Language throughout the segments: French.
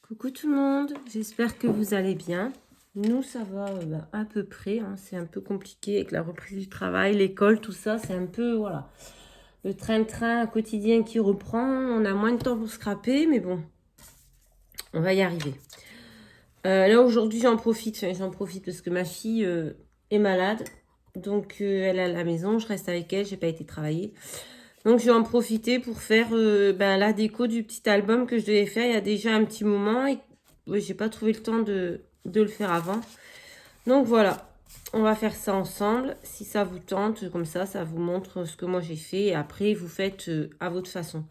Coucou tout le monde, j'espère que vous allez bien. Nous, ça va à peu près, hein. C'est un peu compliqué avec la reprise du travail, l'école, tout ça. C'est un peu, voilà, le train-train quotidien qui reprend. On a moins de temps pour scraper, mais bon, on va y arriver. Là, aujourd'hui, j'en profite parce que ma fille est malade. Donc, elle est à la maison, je reste avec elle, j'ai pas été travailler. Donc, je vais en profiter pour faire la déco du petit album que je devais faire il y a déjà un petit moment. Et j'ai pas trouvé le temps de le faire avant. Donc, voilà. On va faire ça ensemble. Si ça vous tente, comme ça vous montre ce que moi j'ai fait. Et après, vous faites à votre façon.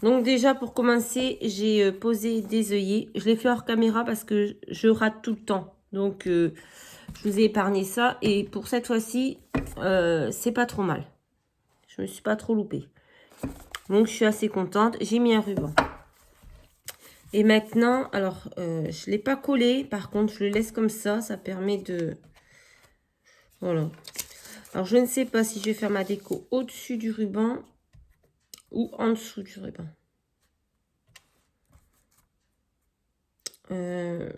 Donc, déjà, pour commencer, j'ai posé des œillets. Je l'ai fait hors caméra parce que je rate tout le temps. Donc, je vous ai épargné ça. Et pour cette fois-ci, c'est pas trop mal. Je me suis pas trop loupée. Donc, je suis assez contente. J'ai mis un ruban. Et maintenant, alors, je ne l'ai pas collé. Par contre, je le laisse comme ça. Ça permet de... Voilà. Alors, je ne sais pas si je vais faire ma déco au-dessus du ruban ou en dessous du ruban. De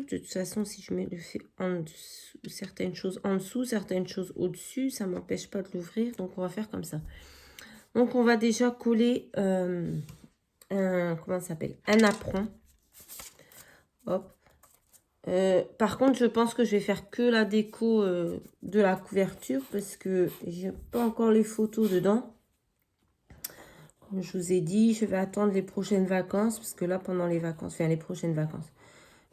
toute façon, si je le fais en dessous, certaines choses en dessous, certaines choses au-dessus, ça ne m'empêche pas de l'ouvrir. Donc, on va faire comme ça. Donc, on va déjà coller comment ça s'appelle? Un apron. Hop. Par contre, je pense que je vais faire que la déco de la couverture parce que j'ai pas encore les photos dedans. Comme je vous ai dit, je vais attendre les prochaines vacances parce que là, pendant les vacances, enfin les prochaines vacances,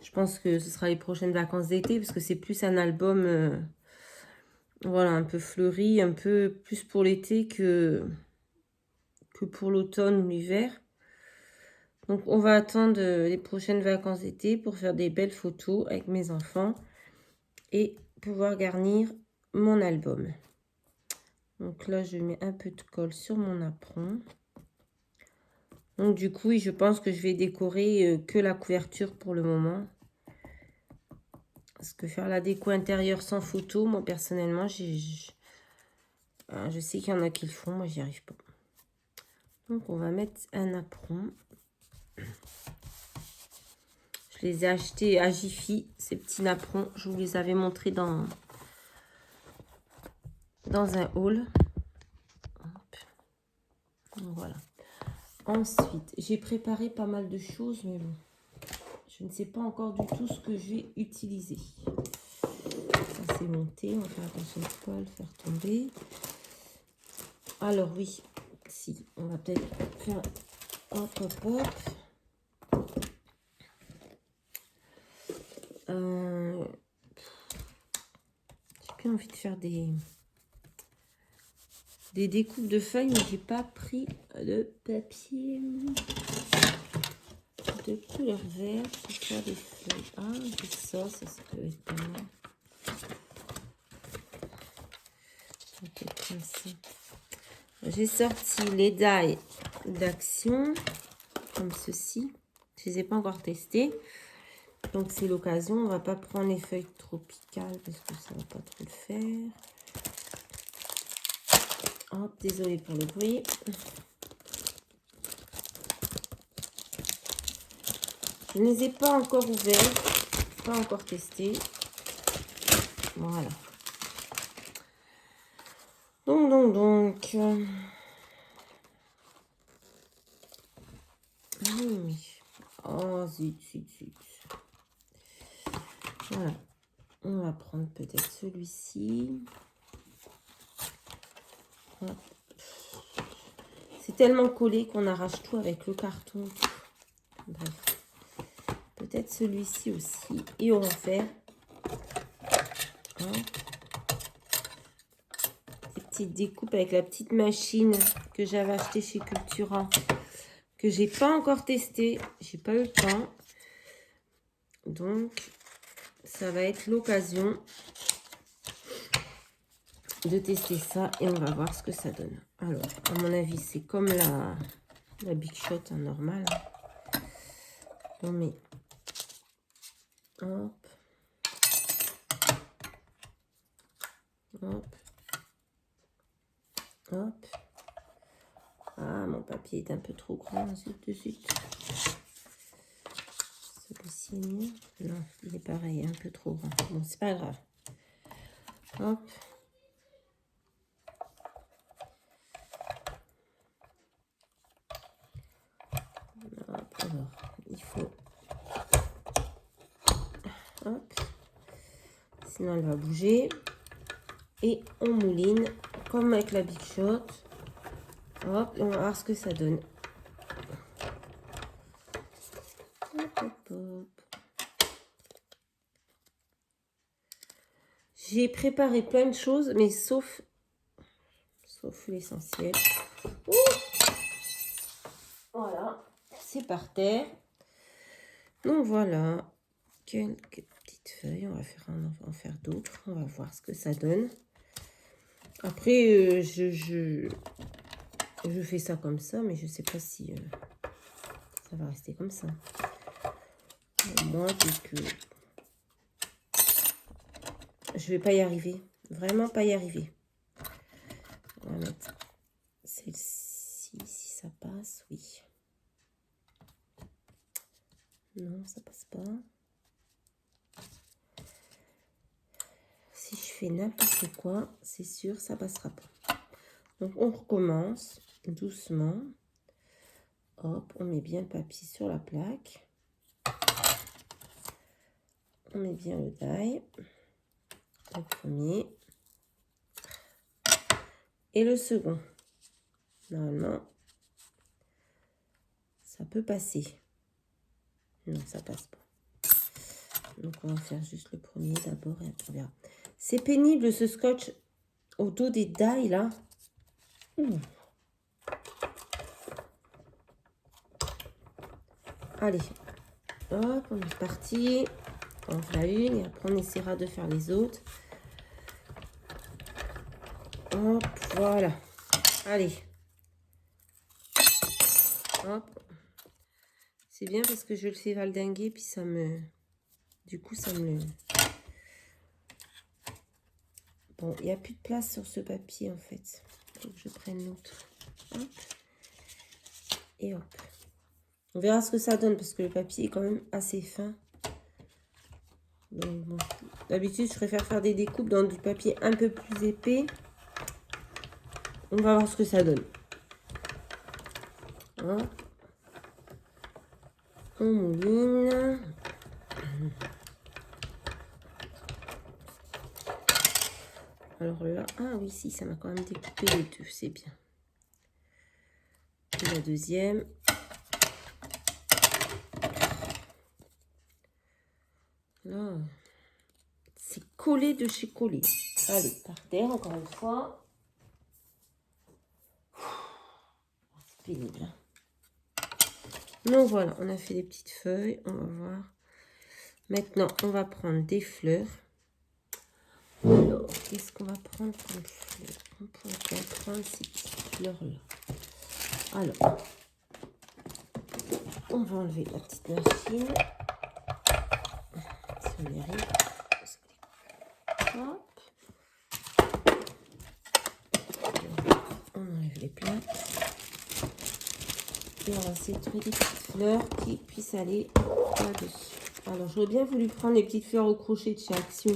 je pense que ce sera les prochaines vacances d'été parce que c'est plus un album, voilà, un peu fleuri, un peu plus pour l'été que pour l'automne ou l'hiver. Donc, on va attendre les prochaines vacances d'été pour faire des belles photos avec mes enfants et pouvoir garnir mon album. Donc là, je mets un peu de colle sur mon apron. Donc du coup, je pense que je vais décorer que la couverture pour le moment. Parce que faire la déco intérieure sans photo, moi personnellement, je sais qu'il y en a qui le font, moi j'y arrive pas. Donc on va mettre un apron. Je les ai achetés à Jiffy, ces petits napperons. Je vous les avais montrés dans un haul. Hop. Voilà. Ensuite, j'ai préparé pas mal de choses, mais bon, je ne sais pas encore du tout ce que je vais utiliser. Ça c'est monté, on va faire attention de ne pas le faire tomber. Alors oui, si, on va peut-être faire hop hop hop. J'ai plus envie de faire des découpes de feuilles, mais j'ai pas pris de papier de couleur verte pour faire des feuilles. Ah, c'est ça peut être pas mal. Peut-être comme ça. J'ai sorti les die d'Action, comme ceci. Je les ai pas encore testés. Donc, c'est l'occasion. On va pas prendre les feuilles tropicales parce que ça va pas trop le faire. Hop, désolée pour le bruit. Je ne les ai pas encore ouverts, pas encore testés. Voilà. Donc. Oui. Oh, zut. Voilà. On va prendre peut-être celui-ci. C'est tellement collé qu'on arrache tout avec le carton. Bref. Peut-être celui-ci aussi. Et on va faire des petites découpes avec la petite machine que j'avais achetée chez Cultura. Que j'ai pas encore testé. J'ai pas eu le temps. Donc, ça va être l'occasion de tester ça. Et on va voir ce que ça donne. Alors, à mon avis, c'est comme la Big Shot hein, normale. On met... Hop. Hop. Hop. Ah, mon papier est un peu trop grand. Zut. Celui-ci, non, il est pareil, un peu trop grand. Bon, c'est pas grave. Hop. Hop, alors, il faut... Hop. Sinon, elle va bouger. Et on mouline, comme avec la Big Shot. Hop, et on va voir ce que ça donne. Hop. J'ai préparé plein de choses, mais sauf l'essentiel. Voilà, c'est par terre. Donc voilà, quelques petites feuilles. On va en faire d'autres. On va voir ce que ça donne. Après, je fais ça comme ça, mais je sais pas si ça va rester comme ça. Moi, que je vais pas y arriver. Vraiment pas y arriver. On va mettre celle-ci, si ça passe, oui. Non, ça passe pas. Si je fais n'importe quoi, c'est sûr, ça passera pas. Donc, on recommence doucement. Hop, on met bien le papier sur la plaque. On met bien le die. Le premier. Et le second. Normalement, ça peut passer. Non, ça passe pas. Donc, on va faire juste le premier d'abord et après on verra. C'est pénible ce scotch au dos des die là. Ouh. Allez, hop, on est parti. On fera une et après on essaiera de faire les autres. Hop, voilà. Allez. Hop. C'est bien parce que je le fais valdinguer puis ça me... Du coup, ça me... Bon, il n'y a plus de place sur ce papier en fait. Il faut que je prenne l'autre. Hop. Et hop. On verra ce que ça donne parce que le papier est quand même assez fin. Donc bon. D'habitude, je préfère faire des découpes dans du papier un peu plus épais. On va voir ce que ça donne. Hop. On mouline. Alors là, ah oui, si, ça m'a quand même découpé les deux, c'est bien. Et la deuxième. Là, c'est collé de chez collé. Allez, par terre, encore une fois. C'est pénible. Donc voilà, on a fait des petites feuilles, on va voir. Maintenant, on va prendre des fleurs. Alors, qu'est-ce qu'on va prendre comme fleurs? On pourrait prendre ces petites fleurs-là. Alors, on va enlever la petite machine. Si on y arrive. Hop. On enlève les plaques. Et on va essayer de trouver des petites fleurs qui puissent aller là-dessus. Alors, j'aurais bien voulu prendre les petites fleurs au crochet de chez Action.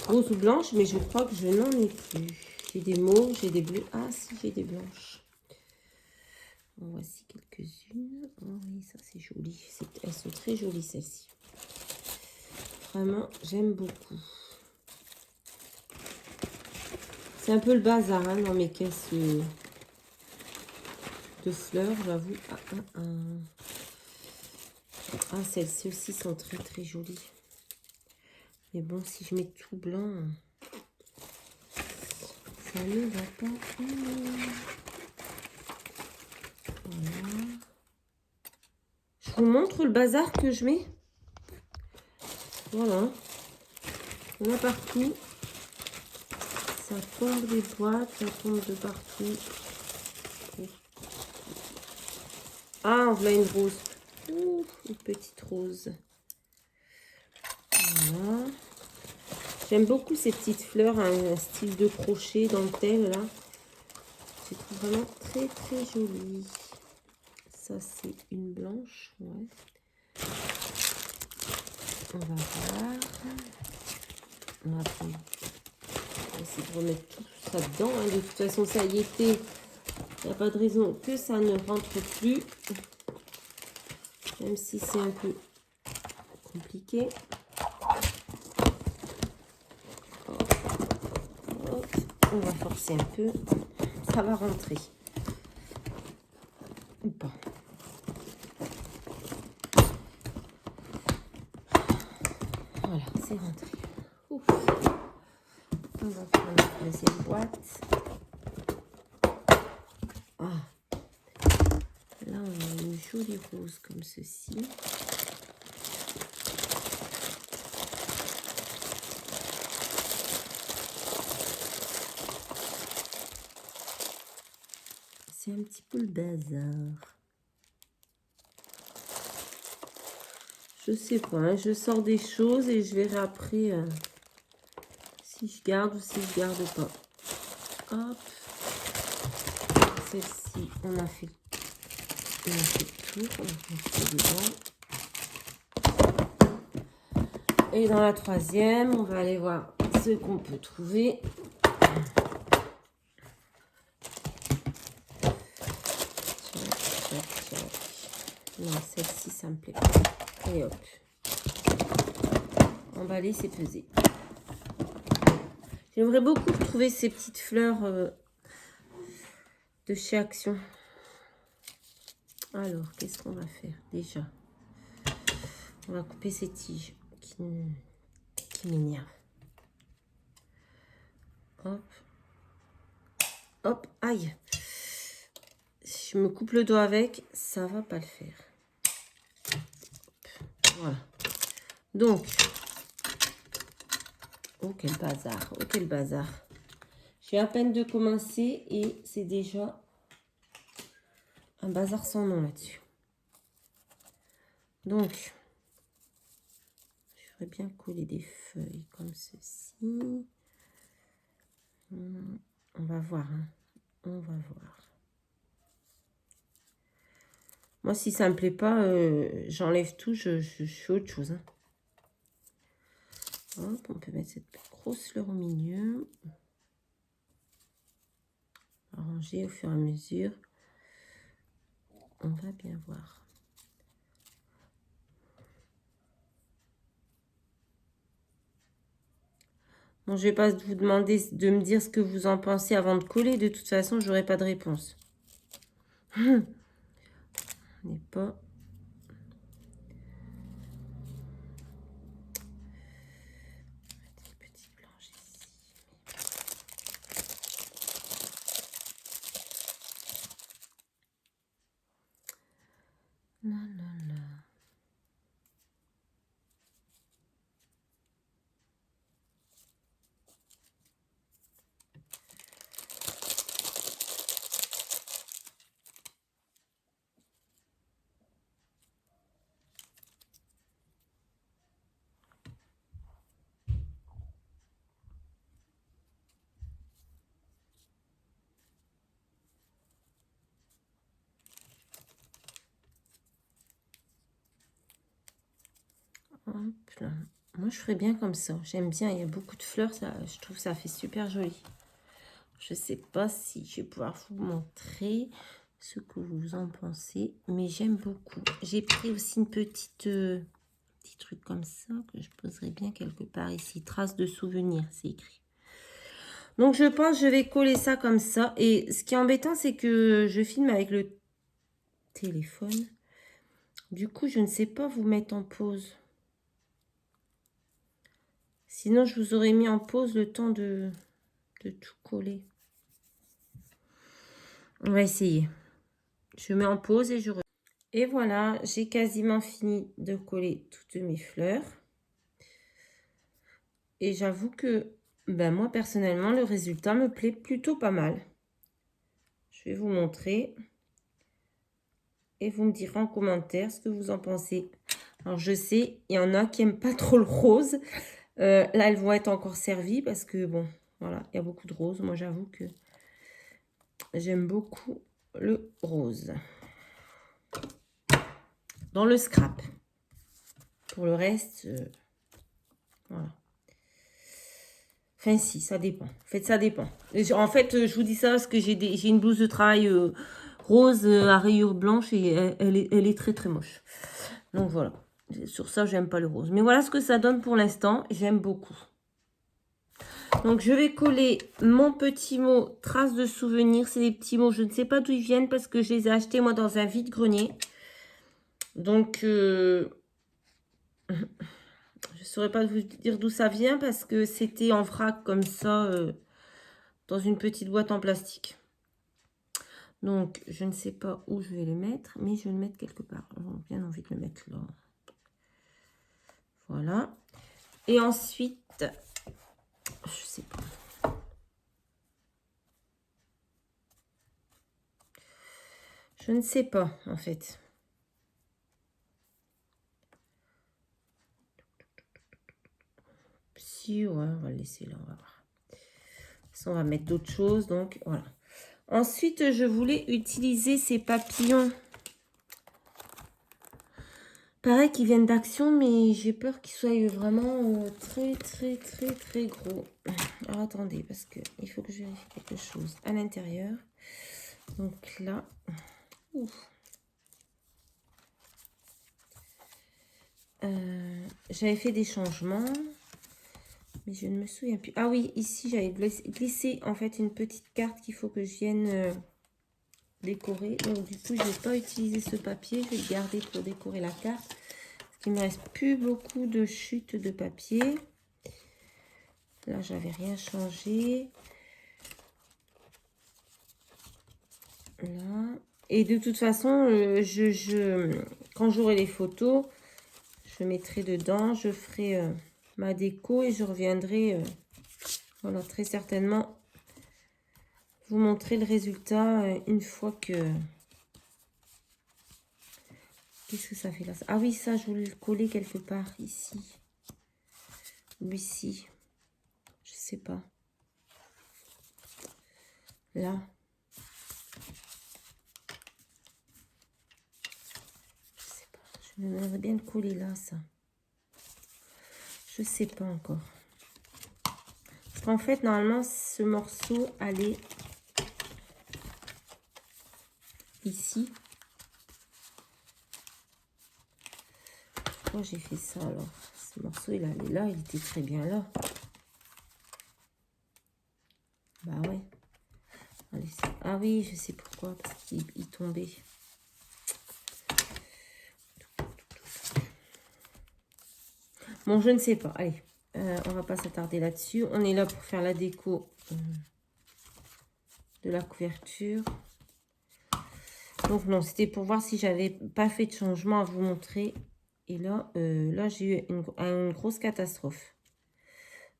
Rose ou blanche, mais je crois que je n'en ai plus. J'ai des mauves, j'ai des bleus. Ah, si, j'ai des blanches. En voici quelques-unes. Oh oui, ça, c'est joli. Elles sont très jolies, celles-ci. Vraiment, j'aime beaucoup. C'est un peu le bazar hein, dans mes caisses de fleurs, j'avoue. Ah, celles-ci aussi sont très très jolies. Mais bon, si je mets tout blanc, ça ne va pas. Voilà. Je vous montre le bazar que je mets. Voilà. On a partout. Ça tombe des boîtes, ça tombe de partout. Ah, voilà une rose. Ouh, une petite rose. Voilà. J'aime beaucoup ces petites fleurs, un style de crochet, dentelle, là. je les trouve vraiment très très jolies. Ça, c'est une blanche, ouais. On va voir. On va prendre. On va essayer de remettre tout ça dedans. Hein. De toute façon, ça y était. Il n'y a pas de raison que ça ne rentre plus. Même si c'est un peu compliqué. Hop, hop. On va forcer un peu. Ça va rentrer. Ou pas. Voilà, c'est rentré. Ouf. On va prendre la deuxième boîte. Ah. Là, on a une jolie rose comme ceci. C'est un petit peu le bazar. Je sais pas, hein, je sors des choses et je verrai après si je garde ou si je garde pas. Hop. Celle-ci, on a fait le tour. On va dedans. Et dans la troisième, on va aller voir ce qu'on peut trouver. Non, celle-ci, ça me plaît pas. Et hop. Emballer, c'est pesé. J'aimerais beaucoup retrouver ces petites fleurs de chez Action. Alors, qu'est-ce qu'on va faire déjà? On va couper ces tiges qui m'énervent. Hop. Hop, aïe. Si je me coupe le doigt avec, ça va pas le faire. Hop. Voilà. Donc, oh quel bazar, oh quel bazar. J'ai à peine de commencer et c'est déjà un bazar sans nom là-dessus. Donc, je ferais bien coller des feuilles comme ceci. On va voir, hein. On va voir. Moi, si ça me plaît pas, j'enlève tout, je fais autre chose. Hein. Hop, on peut mettre cette grosse fleur au milieu. Arranger au fur et à mesure. On va bien voir. Bon, je vais pas vous demander de me dire ce que vous en pensez avant de coller. De toute façon, j'aurai pas de réponse. On n'est pas... Des petits blanches ici. Non, non, non. Hop là. Moi, je ferais bien comme ça. J'aime bien. Il y a beaucoup de fleurs. Ça, je trouve ça fait super joli. Je sais pas si je vais pouvoir vous montrer ce que vous en pensez. Mais j'aime beaucoup. J'ai pris aussi une petite... petit truc comme ça que je poserai bien quelque part ici. Trace de souvenir, c'est écrit. Donc, je pense que je vais coller ça comme ça. Et ce qui est embêtant, c'est que je filme avec le téléphone. Du coup, je ne sais pas vous mettre en pause. Sinon, je vous aurais mis en pause le temps de tout coller. On va essayer. Je mets en pause et je reviens. Et voilà, j'ai quasiment fini de coller toutes mes fleurs. Et j'avoue que ben, moi, personnellement, le résultat me plaît plutôt pas mal. Je vais vous montrer. Et vous me direz en commentaire ce que vous en pensez. Alors, je sais, il y en a qui n'aiment pas trop le rose. Là, elles vont être encore servies parce que, bon, voilà, il y a beaucoup de roses. Moi, j'avoue que j'aime beaucoup le rose. Dans le scrap. Pour le reste, voilà. Enfin, si, ça dépend. En fait, ça dépend. En fait, je vous dis ça parce que j'ai une blouse de travail rose à rayures blanches et elle est très très moche. Donc voilà. Sur ça, j'aime pas le rose. Mais voilà ce que ça donne pour l'instant. J'aime beaucoup. Donc, je vais coller mon petit mot trace de souvenir. C'est des petits mots, je ne sais pas d'où ils viennent parce que je les ai achetés moi dans un vide-grenier. Donc, je ne saurais pas vous dire d'où ça vient parce que c'était en vrac comme ça dans une petite boîte en plastique. Donc, je ne sais pas où je vais le mettre, mais je vais le mettre quelque part. J'ai bien envie de le mettre là. Voilà. Et ensuite, je sais pas. Je ne sais pas, en fait. Si, ouais, on va le laisser là, on va voir. Ça, on va mettre d'autres choses, donc voilà. Ensuite, je voulais utiliser ces papillons. Pareil, qui viennent d'Action, mais j'ai peur qu'ils soient vraiment très, très, très, très gros. Alors, attendez, parce qu'il faut que je vérifie quelque chose à l'intérieur. Donc là, j'avais fait des changements, mais je ne me souviens plus. Ah oui, ici, j'avais glissé en fait une petite carte qu'il faut que je vienne décorer. Donc du coup, je ne vais pas utiliser ce papier, je vais le garder pour décorer la carte. Parce qu'il ne me reste plus beaucoup de chutes de papier. Là, j'avais rien changé. Là. Et de toute façon, quand j'aurai les photos, je mettrai dedans, je ferai ma déco et je reviendrai, voilà, très certainement vous montrer le résultat une fois que... Qu'est-ce que ça fait là? Ah oui, ça, je voulais le coller quelque part, ici. Ou ici. Je sais pas. Là. Je sais pas. Je voudrais bien le coller là, ça. Je sais pas encore. Parce qu'en fait, normalement, ce morceau allait ici. Pourquoi j'ai fait ça alors? Ce morceau, il allait là, il était très bien là. Bah ouais. Allez, ah oui, je sais pourquoi, parce qu'il tombait. Bon, je ne sais pas. Allez, on va pas s'attarder là-dessus. On est là pour faire la déco de la couverture. Donc non, c'était pour voir si j'avais pas fait de changement à vous montrer. Et là, j'ai eu une grosse catastrophe.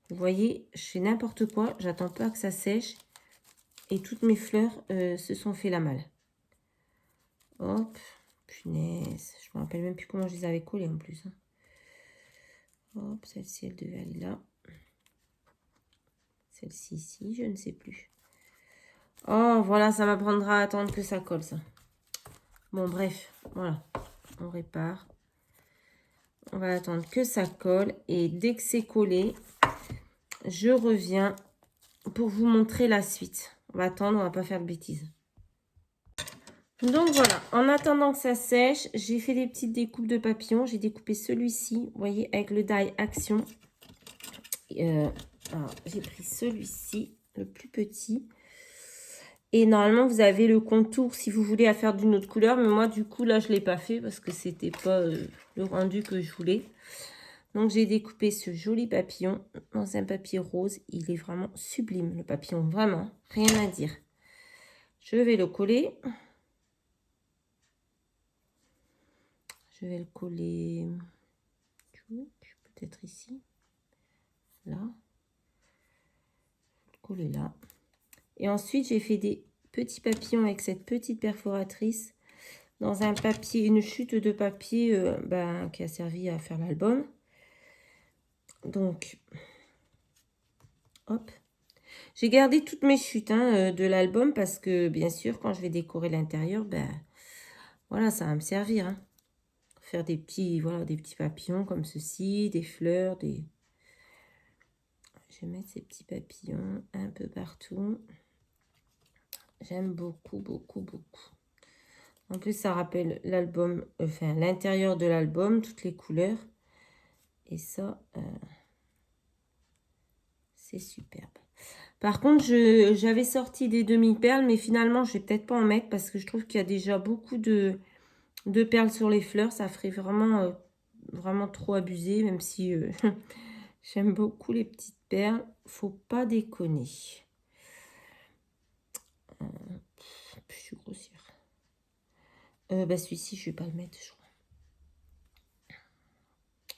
Vous voyez, je fais n'importe quoi. J'attends pas que ça sèche. Et toutes mes fleurs se sont fait la malle. Hop, punaise. Je me rappelle même plus comment je les avais collées en plus. Hein. Hop, celle-ci, elle devait aller là. Celle-ci ici, je ne sais plus. Oh, voilà, ça m'apprendra à attendre que ça colle, ça. Bon, bref, voilà. On répare. On va attendre que ça colle. Et dès que c'est collé, je reviens pour vous montrer la suite. On va attendre, on va pas faire de bêtises. Donc voilà, en attendant que ça sèche, j'ai fait des petites découpes de papillons. J'ai découpé celui-ci, vous voyez, avec le die Action. J'ai pris celui-ci, le plus petit. Et normalement, vous avez le contour si vous voulez à faire d'une autre couleur. Mais moi, du coup, là, je ne l'ai pas fait parce que c'était pas le rendu que je voulais. Donc, j'ai découpé ce joli papillon dans un papier rose. Il est vraiment sublime, le papillon. Vraiment, rien à dire. Je vais le coller. Je vais le coller peut-être ici. Là. Coller là. Et ensuite, j'ai fait des petits papillons avec cette petite perforatrice dans un papier, une chute de papier qui a servi à faire l'album. Donc, hop. J'ai gardé toutes mes chutes hein, de l'album parce que, bien sûr, quand je vais décorer l'intérieur, ben voilà, ça va me servir. Hein. Faire des petits, voilà, des petits papillons comme ceci, des fleurs, des... Je vais mettre ces petits papillons un peu partout. J'aime beaucoup, beaucoup, beaucoup. En plus, ça rappelle l'album, enfin l'intérieur de l'album, toutes les couleurs. Et ça, c'est superbe. Par contre, j'avais sorti des demi-perles, mais finalement, je vais peut-être pas en mettre parce que je trouve qu'il y a déjà beaucoup de perles sur les fleurs. Ça ferait vraiment, vraiment trop abusé, même si j'aime beaucoup les petites perles. Faut pas déconner. Je suis grossière. Bah celui-ci, je vais pas le mettre, je crois.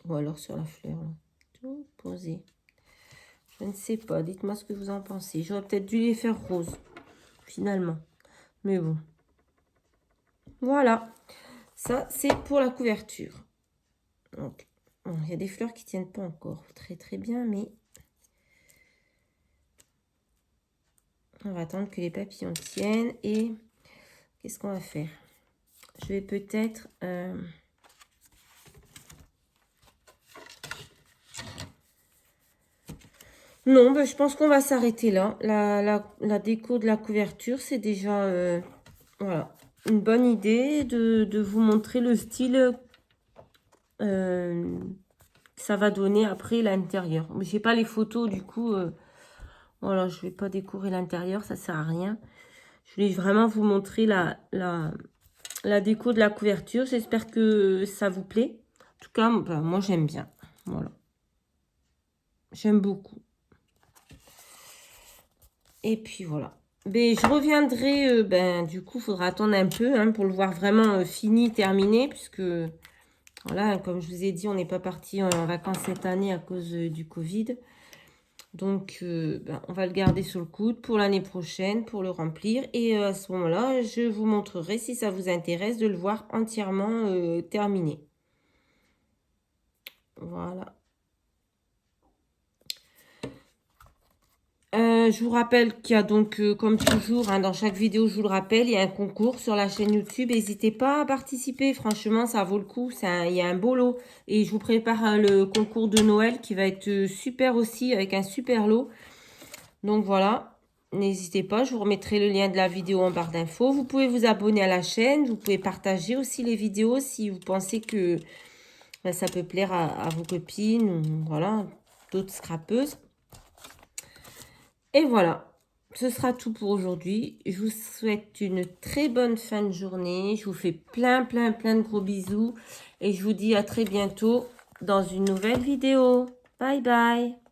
Ou alors sur la fleur, là. Tout posé. Je ne sais pas. Dites-moi ce que vous en pensez. J'aurais peut-être dû les faire roses, finalement. Mais bon. Voilà. Ça, c'est pour la couverture. Donc, bon, il y a des fleurs qui tiennent pas encore très très bien, mais on va attendre que les papillons tiennent. Et qu'est-ce qu'on va faire? Je vais peut-être... Non, ben, je pense qu'on va s'arrêter là. La déco de la couverture, c'est déjà voilà, une bonne idée de vous montrer le style que ça va donner après l'intérieur. Mais j'ai pas les photos, du coup, voilà, je vais pas décorer l'intérieur, ça sert à rien. Je voulais vraiment vous montrer la déco de la couverture. J'espère que ça vous plaît. En tout cas, ben, moi, j'aime bien. Voilà. J'aime beaucoup. Et puis voilà. Ben, je reviendrai, ben, du coup, il faudra attendre un peu hein, pour le voir vraiment fini, terminé, puisque, voilà, comme je vous ai dit, on n'est pas parti en vacances cette année à cause du Covid. Donc, ben, on va le garder sur le coude pour l'année prochaine, pour le remplir. Et à ce moment-là, je vous montrerai, si ça vous intéresse, de le voir entièrement terminé. Voilà. Je vous rappelle qu'il y a donc, comme toujours, hein, dans chaque vidéo, je vous le rappelle, il y a un concours sur la chaîne YouTube. N'hésitez pas à participer, franchement, ça vaut le coup. Il y a un beau lot. Et je vous prépare le concours de Noël qui va être super aussi, avec un super lot. Donc voilà, n'hésitez pas, je vous remettrai le lien de la vidéo en barre d'infos. Vous pouvez vous abonner à la chaîne, vous pouvez partager aussi les vidéos si vous pensez que ben, ça peut plaire à vos copines ou voilà, d'autres scrapeuses. Et voilà, ce sera tout pour aujourd'hui. Je vous souhaite une très bonne fin de journée. Je vous fais plein de gros bisous. Et je vous dis à très bientôt dans une nouvelle vidéo. Bye bye.